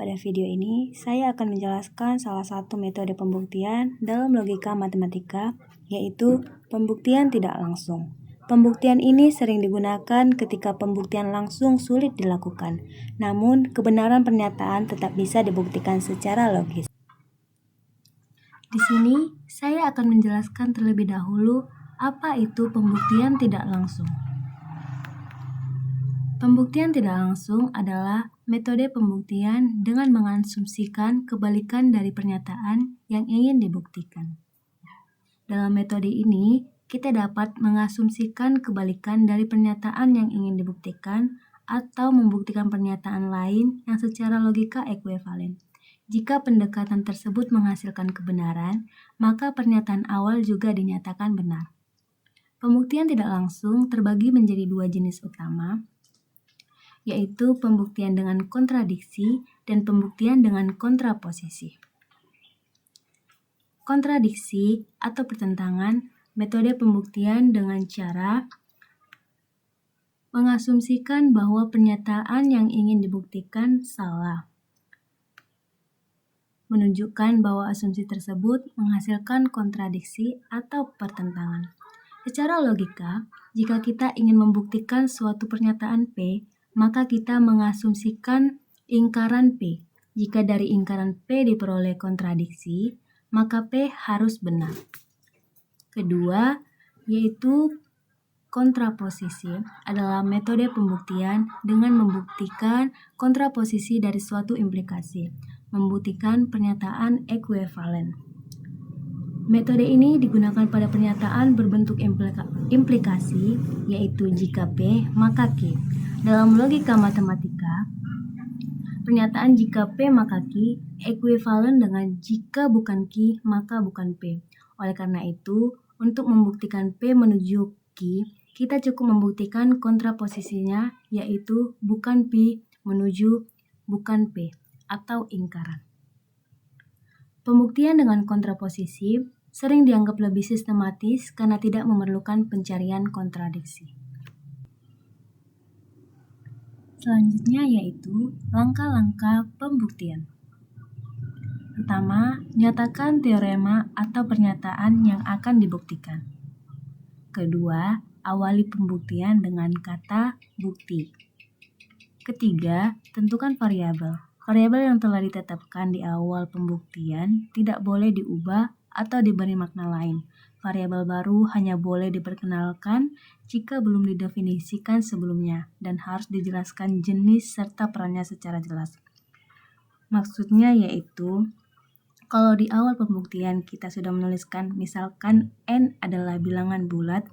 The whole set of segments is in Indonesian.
Pada video ini, saya akan menjelaskan salah satu metode pembuktian dalam logika matematika, yaitu pembuktian tidak langsung. Pembuktian ini sering digunakan ketika pembuktian langsung sulit dilakukan, namun kebenaran pernyataan tetap bisa dibuktikan secara logis. Di sini, saya akan menjelaskan terlebih dahulu apa itu pembuktian tidak langsung. Pembuktian tidak langsung adalah metode pembuktian dengan mengasumsikan kebalikan dari pernyataan yang ingin dibuktikan. Dalam metode ini, kita dapat mengasumsikan kebalikan dari pernyataan yang ingin dibuktikan atau membuktikan pernyataan lain yang secara logika ekuivalen. Jika pendekatan tersebut menghasilkan kebenaran, maka pernyataan awal juga dinyatakan benar. Pembuktian tidak langsung terbagi menjadi dua jenis utama, yaitu pembuktian dengan kontradiksi dan pembuktian dengan kontraposisi. Kontradiksi atau pertentangan metode pembuktian dengan cara mengasumsikan bahwa pernyataan yang ingin dibuktikan salah, menunjukkan bahwa asumsi tersebut menghasilkan kontradiksi atau pertentangan. Secara logika, jika kita ingin membuktikan suatu pernyataan P, maka kita mengasumsikan ingkaran P. Jika dari ingkaran P diperoleh kontradiksi, maka P harus benar. Kedua, yaitu kontraposisi adalah metode pembuktian dengan membuktikan kontraposisi dari suatu implikasi, membuktikan pernyataan ekuivalen. Metode ini digunakan pada pernyataan berbentuk implikasi, yaitu jika P, maka Q. Dalam logika matematika, pernyataan jika P maka Q ekuivalen dengan jika bukan Q maka bukan P. Oleh karena itu, untuk membuktikan P menuju Q, kita cukup membuktikan kontraposisinya, yaitu bukan P menuju bukan P atau ingkaran. Pembuktian dengan kontraposisi sering dianggap lebih sistematis karena tidak memerlukan pencarian kontradiksi. Selanjutnya yaitu langkah-langkah pembuktian. Pertama, nyatakan teorema atau pernyataan yang akan dibuktikan. Kedua, awali pembuktian dengan kata bukti. Ketiga, tentukan variabel. Variabel yang telah ditetapkan di awal pembuktian tidak boleh diubah atau diberi makna lain. Variabel baru hanya boleh diperkenalkan jika belum didefinisikan sebelumnya dan harus dijelaskan jenis serta perannya secara jelas. Maksudnya yaitu, kalau di awal pembuktian kita sudah menuliskan misalkan N adalah bilangan bulat,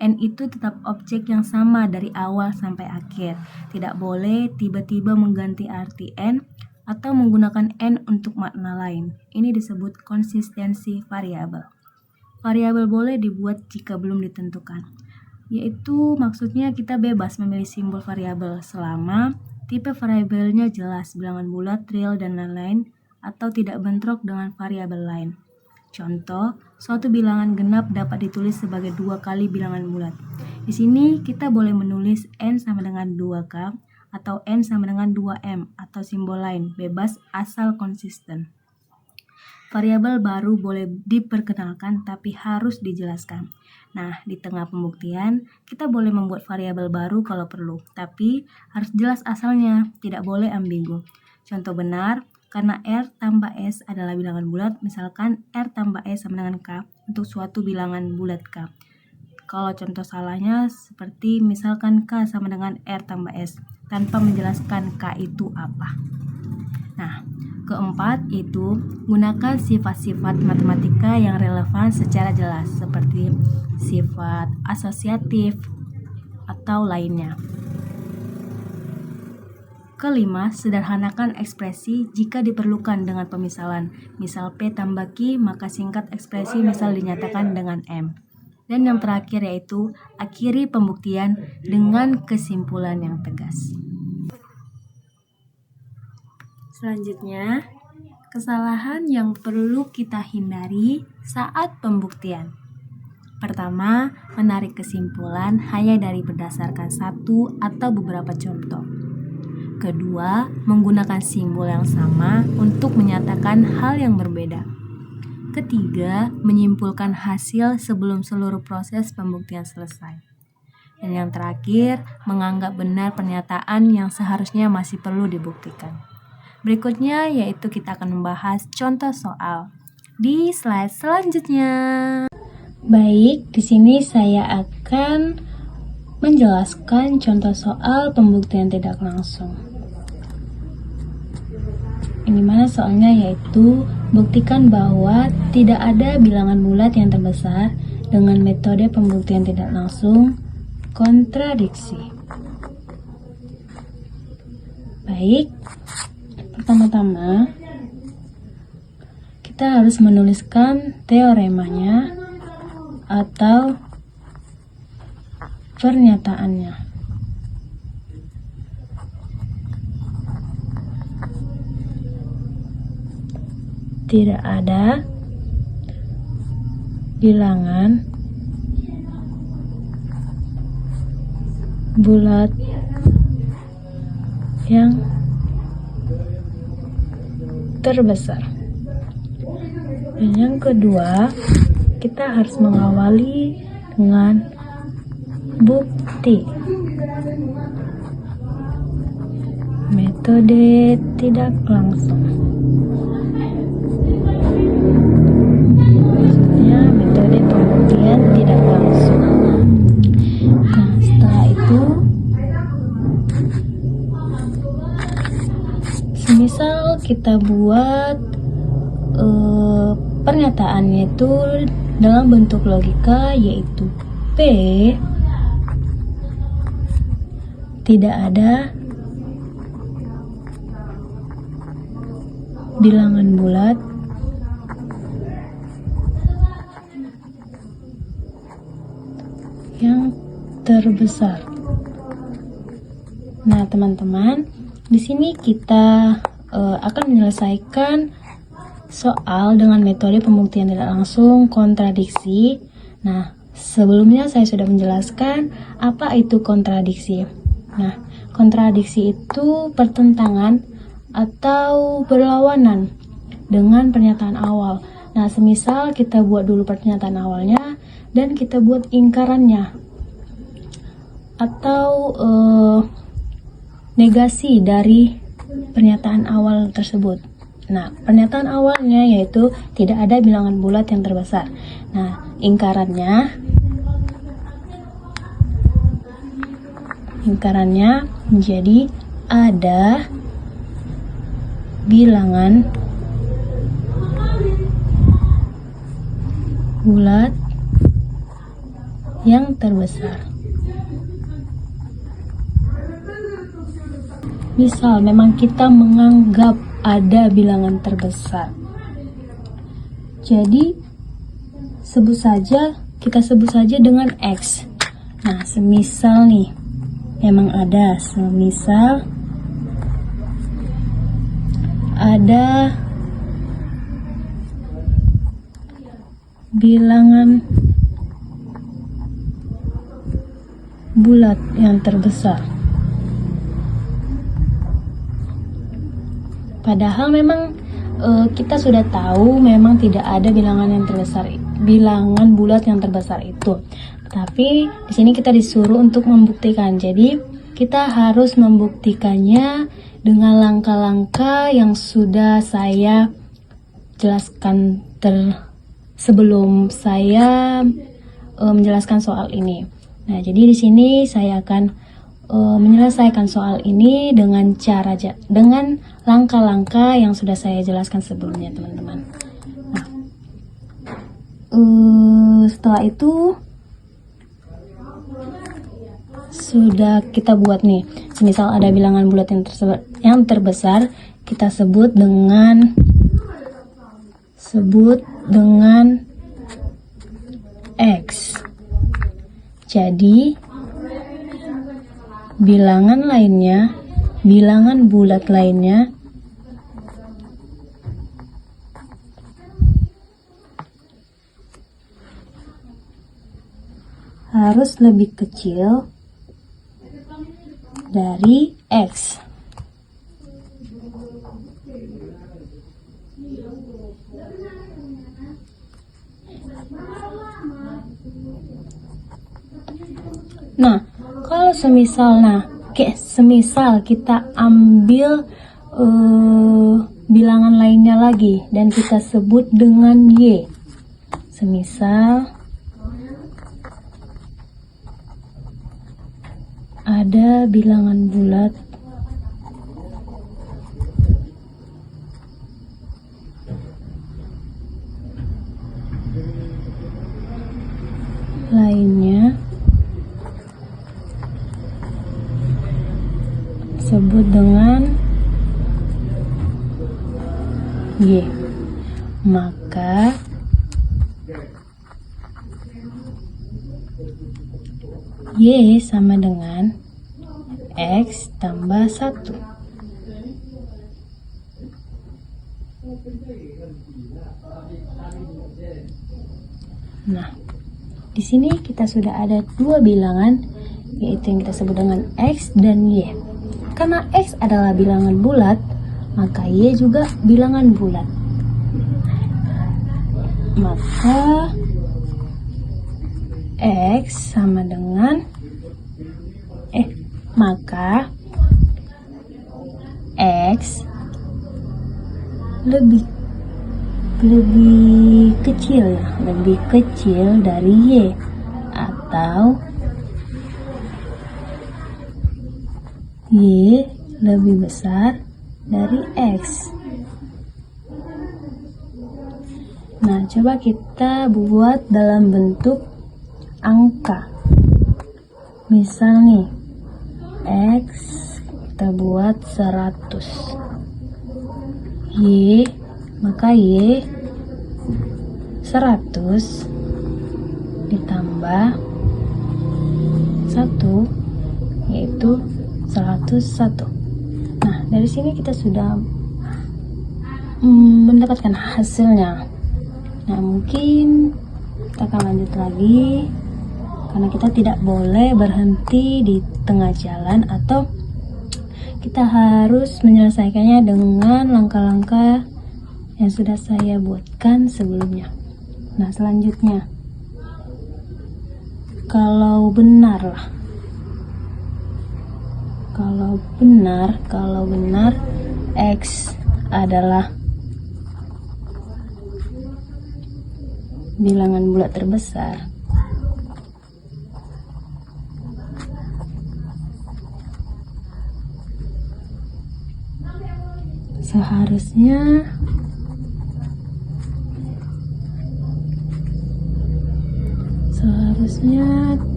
N itu tetap objek yang sama dari awal sampai akhir. Tidak boleh tiba-tiba mengganti arti N atau menggunakan N untuk makna lain. Ini disebut konsistensi variabel. Variabel boleh dibuat jika belum ditentukan, yaitu maksudnya kita bebas memilih simbol variabel selama tipe variabelnya jelas, bilangan bulat, real, dan lain-lain, atau tidak bentrok dengan variabel lain. Contoh, suatu bilangan genap dapat ditulis sebagai 2 kali bilangan bulat. Di sini kita boleh menulis N sama dengan 2K atau N sama dengan 2M atau simbol lain, bebas asal konsisten. Variabel baru boleh diperkenalkan tapi harus dijelaskan. Nah, di tengah pembuktian, kita boleh membuat variabel baru kalau perlu, tapi harus jelas asalnya, tidak boleh ambigu. Contoh benar, karena R tambah S adalah bilangan bulat, misalkan R tambah S sama dengan K untuk suatu bilangan bulat K. Kalau contoh salahnya seperti misalkan K sama dengan R tambah S, tanpa menjelaskan K itu apa. Nah, keempat itu gunakan sifat-sifat matematika yang relevan secara jelas, seperti sifat asosiatif atau lainnya. Kelima, sederhanakan ekspresi jika diperlukan dengan pemisalan. Misal P tambah Q, maka singkat ekspresi misal dinyatakan dengan M. Dan yang terakhir yaitu akhiri pembuktian dengan kesimpulan yang tegas. Selanjutnya, kesalahan yang perlu kita hindari saat pembuktian. Pertama, menarik kesimpulan hanya dari berdasarkan satu atau beberapa contoh. Kedua, menggunakan simbol yang sama untuk menyatakan hal yang berbeda. Ketiga, menyimpulkan hasil sebelum seluruh proses pembuktian selesai. Dan yang terakhir, menganggap benar pernyataan yang seharusnya masih perlu dibuktikan. Berikutnya yaitu kita akan membahas contoh soal di slide selanjutnya. Baik, di sini saya akan menjelaskan contoh soal pembuktian tidak langsung. Ini mana soalnya yaitu buktikan bahwa tidak ada bilangan bulat yang terbesar dengan metode pembuktian tidak langsung kontradiksi. Baik, pertama-tama kita harus menuliskan teoremanya atau pernyataannya. Tidak ada bilangan bulat yang terbesar. Dan yang kedua, kita harus mengawali dengan bukti. Metode tidak langsung. Metode pembuktian tidak langsung. Nah, setelah itu, semisal kita buat pernyataannya itu dalam bentuk logika, yaitu P tidak ada bilangan bulat yang terbesar. Nah, teman-teman, di sini kita akan menyelesaikan soal dengan metode pembuktian tidak langsung kontradiksi. Nah, sebelumnya saya sudah menjelaskan apa itu kontradiksi. Nah, kontradiksi itu pertentangan atau berlawanan dengan pernyataan awal. Nah, semisal kita buat dulu pernyataan awalnya dan kita buat ingkarannya atau negasi dari pernyataan awal tersebut. Nah, pernyataan awalnya yaitu tidak ada bilangan bulat yang terbesar. Nah, ingkarannya menjadi ada bilangan bulat yang terbesar. Misal memang kita menganggap ada bilangan terbesar, jadi kita sebut saja dengan X. Nah, semisal nih memang ada, semisal ada bilangan bulat yang terbesar. Padahal memang kita sudah tahu memang tidak ada bilangan bulat yang terbesar itu. Tapi di sini kita disuruh untuk membuktikan. Jadi kita harus membuktikannya dengan langkah-langkah yang sudah saya jelaskan sebelum saya menjelaskan soal ini. Nah, jadi di sini saya akan menyelesaikan soal ini dengan langkah-langkah yang sudah saya jelaskan sebelumnya, teman-teman. Nah, setelah itu sudah kita buat nih, semisal ada bilangan bulat yang terbesar, kita sebut dengan X. Jadi bilangan bulat lainnya harus lebih kecil dari X. Nah, kalau semisal kita ambil bilangan lainnya lagi dan kita sebut dengan Y. Semisal ada bilangan bulat lainnya, sebut dengan Y, maka Y sama dengan X tambah 1. Nah, di sini kita sudah ada dua bilangan, yaitu yang kita sebut dengan X dan Y. Karena X adalah bilangan bulat, maka Y juga bilangan bulat. Maka X sama dengan maka X lebih kecil dari Y, atau Y lebih besar dari X. Nah, coba kita buat dalam bentuk angka. Misal nih, X kita buat 100. Y, maka Y 100 ditambah 1, yaitu 101. Nah, dari sini kita sudah mendapatkan hasilnya. Nah, mungkin kita akan lanjut lagi, karena kita tidak boleh berhenti di tengah jalan, atau kita harus menyelesaikannya dengan langkah-langkah yang sudah saya buatkan sebelumnya. Nah, selanjutnya, kalau benar X adalah bilangan bulat terbesar, seharusnya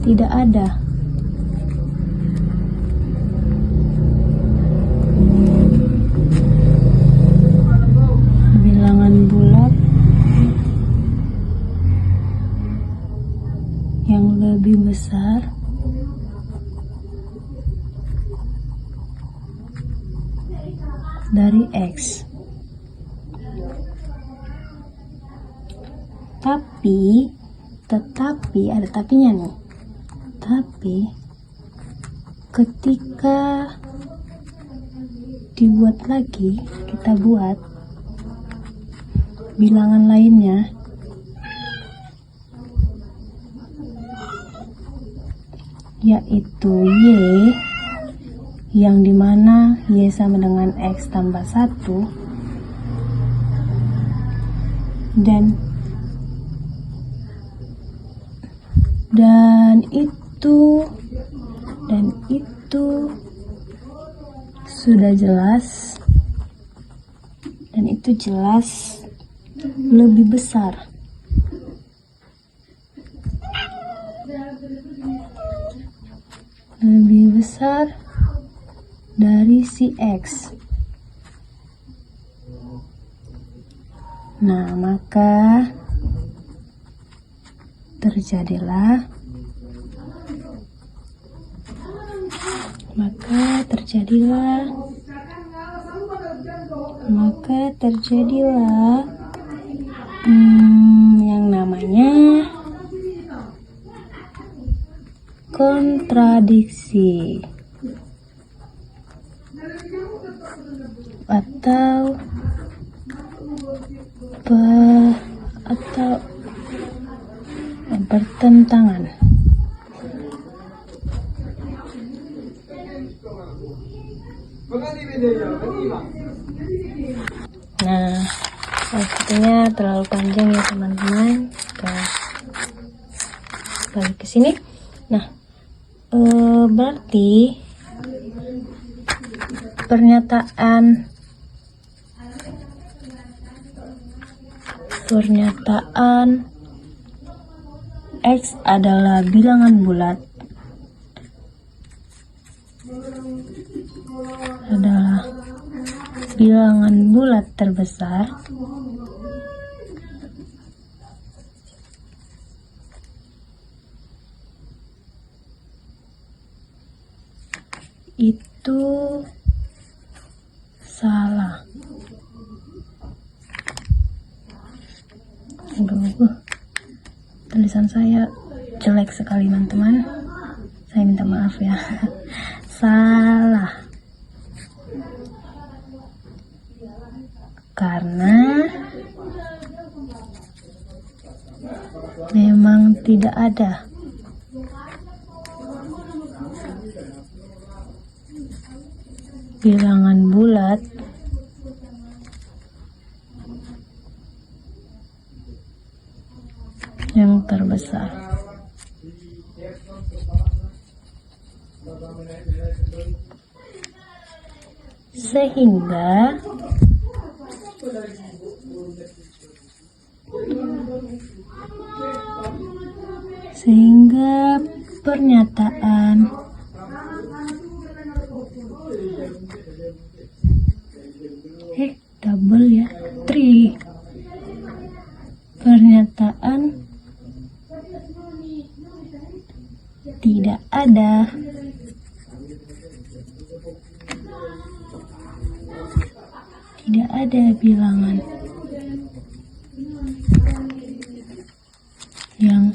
tidak ada bilangan bulat yang lebih besar dari X. Tetapi ada tapinya nih. Tapi ketika dibuat lagi, kita buat bilangan lainnya, yaitu Y, yang dimana Y sama dengan X tambah 1, dan itu sudah jelas, dan itu jelas lebih besar dari si X. Nah, maka terjadilah yang namanya kontradiksi atau pertentangan. Nah, sepertinya terlalu panjang ya teman-teman. Kita balik ke sini. Nah, berarti pernyataan X adalah bilangan bulat terbesar itu salah. Aduh, tulisan saya jelek sekali teman-teman, saya minta maaf ya. Salah, karena memang tidak ada bilangan bulat yang terbesar. Sehingga pernyataan double ya, 3. Pernyataan tidak ada bilangan yang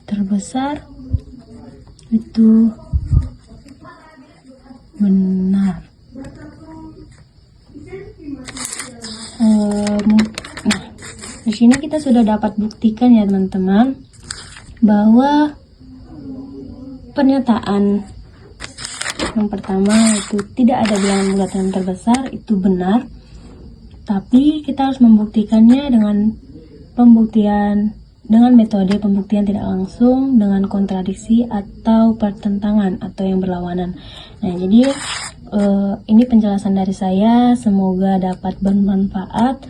terbesar itu benar. Nah, di sini kita sudah dapat buktikan ya teman-teman bahwa pernyataan yang pertama itu tidak ada bilangan bulat yang terbesar itu benar, tapi kita harus membuktikannya dengan metode pembuktian tidak langsung, dengan kontradiksi atau pertentangan atau yang berlawanan. Nah, jadi ini penjelasan dari saya, semoga dapat bermanfaat.